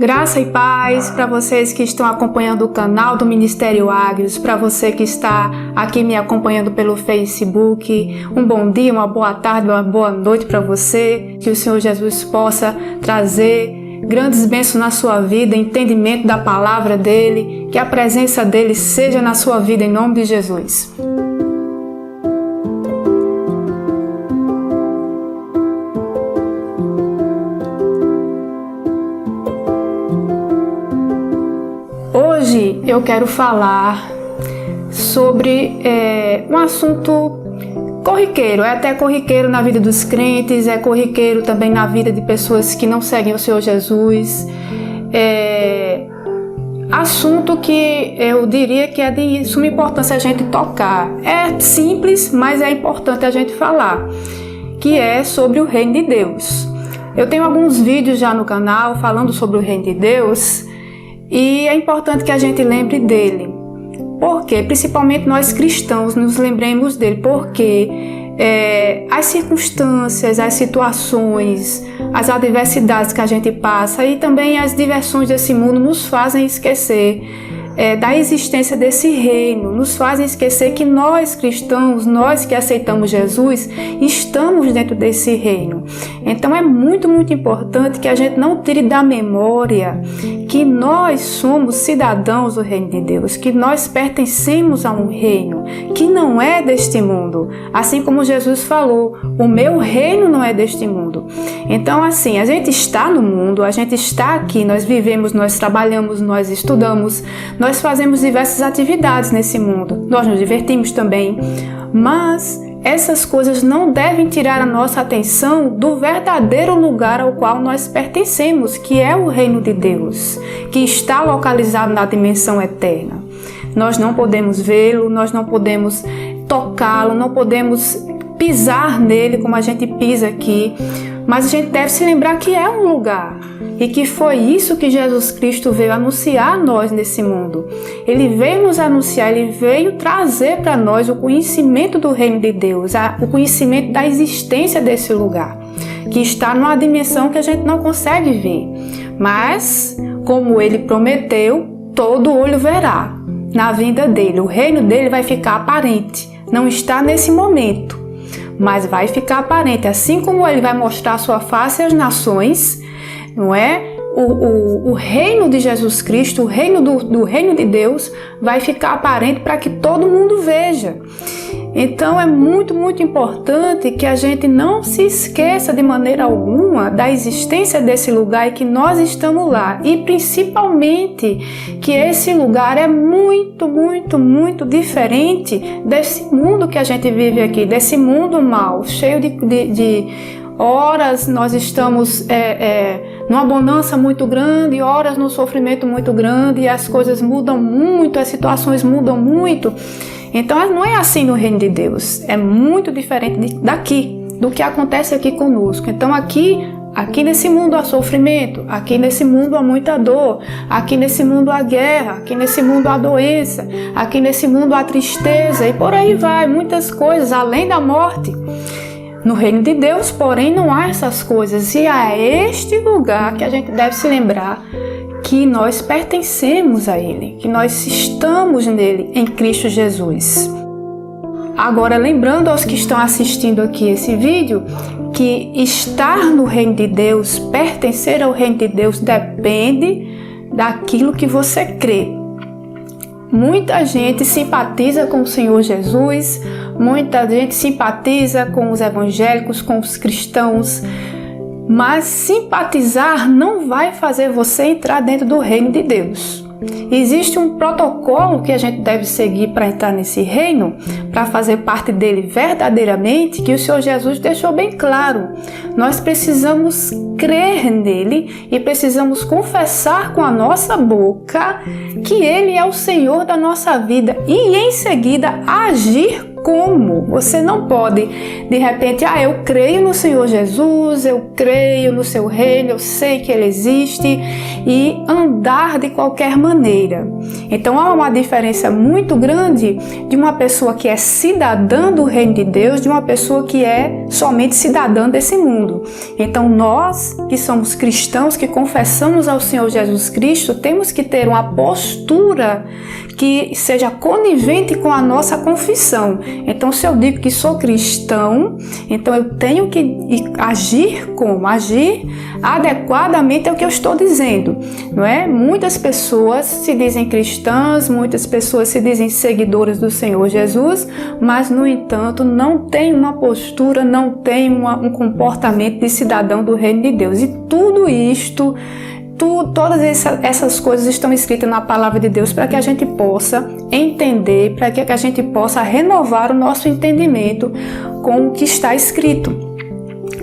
Graça e paz para vocês que estão acompanhando o canal do Ministério Ágios, para você que está aqui me acompanhando pelo Facebook. Um bom dia, uma boa tarde, uma boa noite para você. Que o Senhor Jesus possa trazer grandes bênçãos na sua vida, entendimento da palavra dele, que a presença dele seja na sua vida em nome de Jesus. Hoje eu quero falar sobre um assunto corriqueiro, é até corriqueiro na vida dos crentes, é corriqueiro também na vida de pessoas que não seguem o Senhor Jesus. Assunto que eu diria que é de suma importância a gente tocar. É simples, mas é importante a gente falar, que é sobre o Reino de Deus. Eu tenho alguns vídeos já no canal falando sobre o Reino de Deus. E é importante que a gente lembre dele. Por quê? Principalmente nós cristãos nos lembremos dele, porque as circunstâncias, as situações, as adversidades que a gente passa e também as diversões desse mundo nos fazem esquecer da existência desse reino, nos fazem esquecer que nós cristãos, nós que aceitamos Jesus, estamos dentro desse reino. Então é muito, muito importante que a gente não tire da memória que nós somos cidadãos do reino de Deus, que nós pertencemos a um reino que não é deste mundo. Assim como Jesus falou, o meu reino não é deste mundo. Então assim, a gente está no mundo, a gente está aqui, nós vivemos, nós trabalhamos, nós estudamos, nós fazemos diversas atividades nesse mundo, nós nos divertimos também, mas essas coisas não devem tirar a nossa atenção do verdadeiro lugar ao qual nós pertencemos, que é o reino de Deus, que está localizado na dimensão eterna. Nós não podemos vê-lo, nós não podemos tocá-lo, não podemos pisar nele como a gente pisa aqui, mas a gente deve se lembrar que é um lugar e que foi isso que Jesus Cristo veio anunciar a nós nesse mundo. Ele veio nos anunciar, ele veio trazer para nós o conhecimento do reino de Deus, o conhecimento da existência desse lugar, que está numa dimensão que a gente não consegue ver. Mas, como ele prometeu, todo olho verá na vinda dele. O reino dele vai ficar aparente, não está nesse momento, mas vai ficar aparente, assim como ele vai mostrar a sua face às nações, não é? O reino de Jesus Cristo, o reino do reino de Deus vai ficar aparente para que todo mundo veja. Então é muito, muito importante que a gente não se esqueça de maneira alguma da existência desse lugar e que nós estamos lá. E principalmente que esse lugar é muito, muito, muito diferente desse mundo que a gente vive aqui, desse mundo mal, cheio de horas nós estamos numa bonança muito grande, horas no sofrimento muito grande, e as coisas mudam muito, as situações mudam muito. Então não é assim no reino de Deus, é muito diferente daqui, do que acontece aqui conosco. Então aqui nesse mundo há sofrimento, aqui nesse mundo há muita dor, aqui nesse mundo há guerra, aqui nesse mundo há doença, aqui nesse mundo há tristeza e por aí vai, muitas coisas além da morte. No reino de Deus, porém, não há essas coisas, e é este lugar que a gente deve se lembrar que nós pertencemos a Ele, que nós estamos nele, em Cristo Jesus. Agora, lembrando aos que estão assistindo aqui esse vídeo, que estar no reino de Deus, pertencer ao reino de Deus, depende daquilo que você crê. Muita gente simpatiza com o Senhor Jesus, muita gente simpatiza com os evangélicos, com os cristãos, mas simpatizar não vai fazer você entrar dentro do reino de Deus. Existe um protocolo que a gente deve seguir para entrar nesse reino, para fazer parte dele verdadeiramente, que o Senhor Jesus deixou bem claro. Nós precisamos crer nele e precisamos confessar com a nossa boca que ele é o Senhor da nossa vida e em seguida agir como? Você não pode, de repente, eu creio no Senhor Jesus, eu creio no seu reino, eu sei que ele existe, e andar de qualquer maneira. Então há uma diferença muito grande de uma pessoa que é cidadã do reino de Deus, de uma pessoa que é somente cidadã desse mundo. Então nós que somos cristãos, que confessamos ao Senhor Jesus Cristo, temos que ter uma postura que seja conivente com a nossa confissão. Então, se eu digo que sou cristão, então eu tenho que agir como? Agir adequadamente ao que eu estou dizendo, não é? Muitas pessoas se dizem cristãs, muitas pessoas se dizem seguidoras do Senhor Jesus, mas, no entanto, não tem uma postura, não tem um comportamento de cidadão do reino de Deus. E tudo isto, todas essas coisas estão escritas na palavra de Deus para que a gente possa entender, para que a gente possa renovar o nosso entendimento com o que está escrito.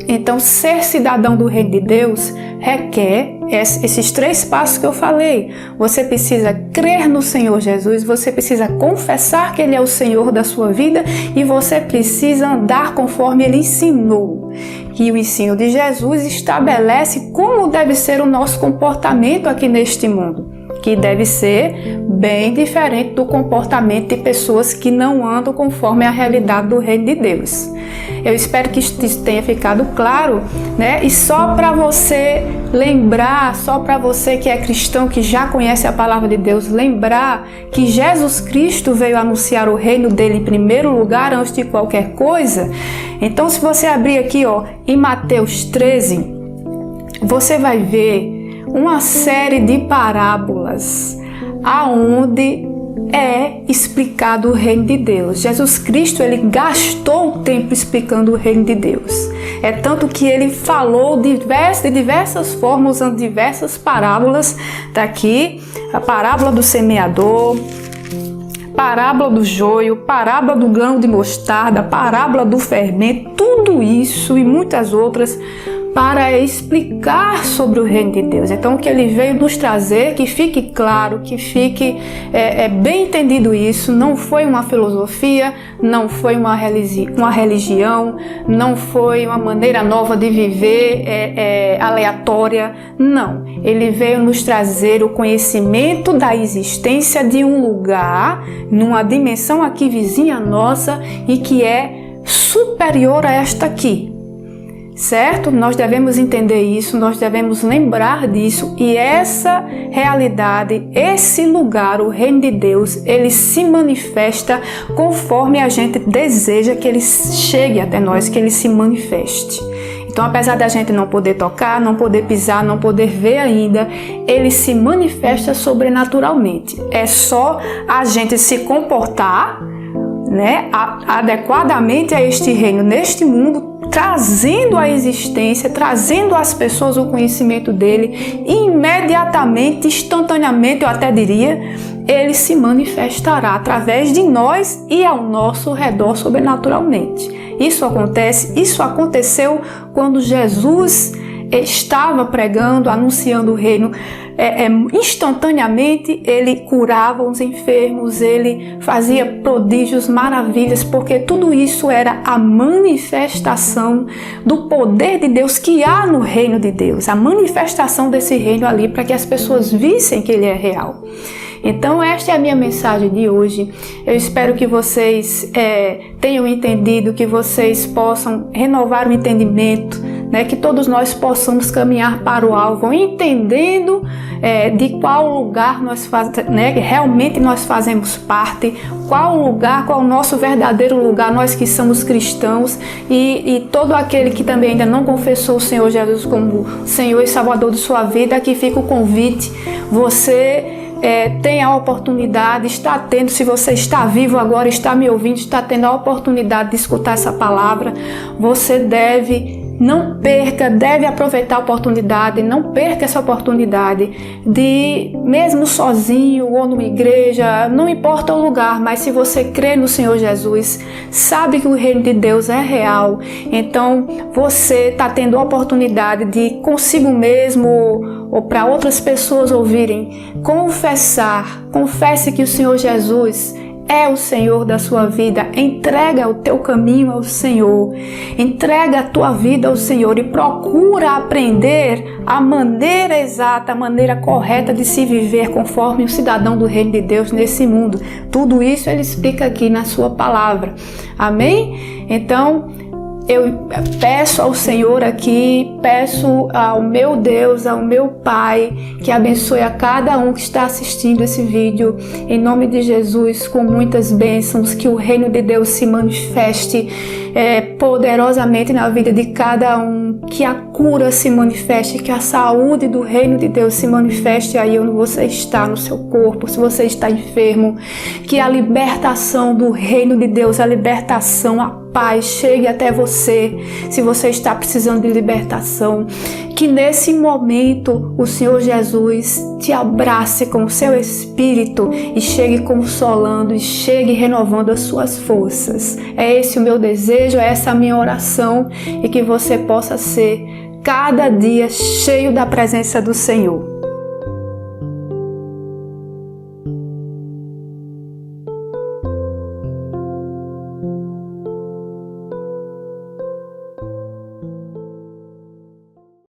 Então, ser cidadão do reino de Deus requer esses 3 passos que eu falei. Você precisa crer no Senhor Jesus, você precisa confessar que Ele é o Senhor da sua vida e você precisa andar conforme Ele ensinou. E o ensino de Jesus estabelece como deve ser o nosso comportamento aqui neste mundo, que deve ser bem diferente do comportamento de pessoas que não andam conforme a realidade do reino de Deus. Eu espero que isso tenha ficado claro, né? E só para você lembrar, só para você que é cristão, que já conhece a palavra de Deus, lembrar que Jesus Cristo veio anunciar o reino dele em primeiro lugar antes de qualquer coisa. Então, se você abrir aqui, em Mateus 13, você vai ver uma série de parábolas aonde é explicado o reino de Deus. Jesus Cristo, ele gastou o tempo explicando o reino de Deus. É tanto que ele falou de diversas formas, usando diversas parábolas. Tá aqui a parábola do semeador, parábola do joio, parábola do grão de mostarda, parábola do fermento, tudo isso e muitas outras para explicar sobre o reino de Deus. Então, o que ele veio nos trazer, que fique claro, que fique bem entendido isso, não foi uma filosofia, não foi uma religião, não foi uma maneira nova de viver aleatória, não. Ele veio nos trazer o conhecimento da existência de um lugar, numa dimensão aqui vizinha nossa e que é superior a esta aqui. Certo? Nós devemos entender isso, nós devemos lembrar disso e essa realidade, esse lugar, o reino de Deus, ele se manifesta conforme a gente deseja que ele chegue até nós, que ele se manifeste. Então, apesar da gente não poder tocar, não poder pisar, não poder ver ainda, ele se manifesta sobrenaturalmente. É só a gente se comportar, né, adequadamente a este reino, neste mundo, trazendo a existência, trazendo às pessoas o conhecimento dele, imediatamente, instantaneamente, eu até diria, ele se manifestará através de nós e ao nosso redor sobrenaturalmente. Isso aconteceu quando Jesus estava pregando, anunciando o reino. Instantaneamente ele curava os enfermos, ele fazia prodígios, maravilhas, porque tudo isso era a manifestação do poder de Deus que há no reino de Deus, a manifestação desse reino ali para que as pessoas vissem que ele é real. Então, esta é a minha mensagem de hoje. Eu espero que vocês tenham entendido, que vocês possam renovar o entendimento, né? Que todos nós possamos caminhar para o alvo, entendendo de qual lugar realmente nós fazemos parte, qual lugar, qual o nosso verdadeiro lugar, nós que somos cristãos e todo aquele que também ainda não confessou o Senhor Jesus como Senhor e Salvador de sua vida, aqui fica o convite. Você tem a oportunidade, está tendo, se você está vivo agora, está me ouvindo, está tendo a oportunidade de escutar essa palavra, você deve aproveitar a oportunidade, não perca essa oportunidade de, mesmo sozinho ou numa igreja, não importa o lugar, mas se você crê no Senhor Jesus, sabe que o reino de Deus é real, então você está tendo a oportunidade de consigo mesmo ou para outras pessoas ouvirem, confesse que o Senhor Jesus é o Senhor da sua vida. Entrega o teu caminho ao Senhor. Entrega a tua vida ao Senhor e procura aprender a maneira exata, a maneira correta de se viver conforme o cidadão do reino de Deus nesse mundo. Tudo isso ele explica aqui na sua palavra. Amém? Então, eu peço ao Senhor aqui, peço ao meu Deus, ao meu Pai, que abençoe a cada um que está assistindo esse vídeo, em nome de Jesus, com muitas bênçãos, que o reino de Deus se manifeste poderosamente na vida de cada um, que a cura se manifeste, que a saúde do reino de Deus se manifeste aí onde você está, no seu corpo, se você está enfermo, que a libertação do reino de Deus, a libertação, a paz chegue até você, se você está precisando de libertação, que nesse momento o Senhor Jesus te abrace com o seu Espírito e chegue consolando e chegue renovando as suas forças. É esse o meu desejo, é essa a minha oração, e que você possa ser cada dia cheio da presença do Senhor.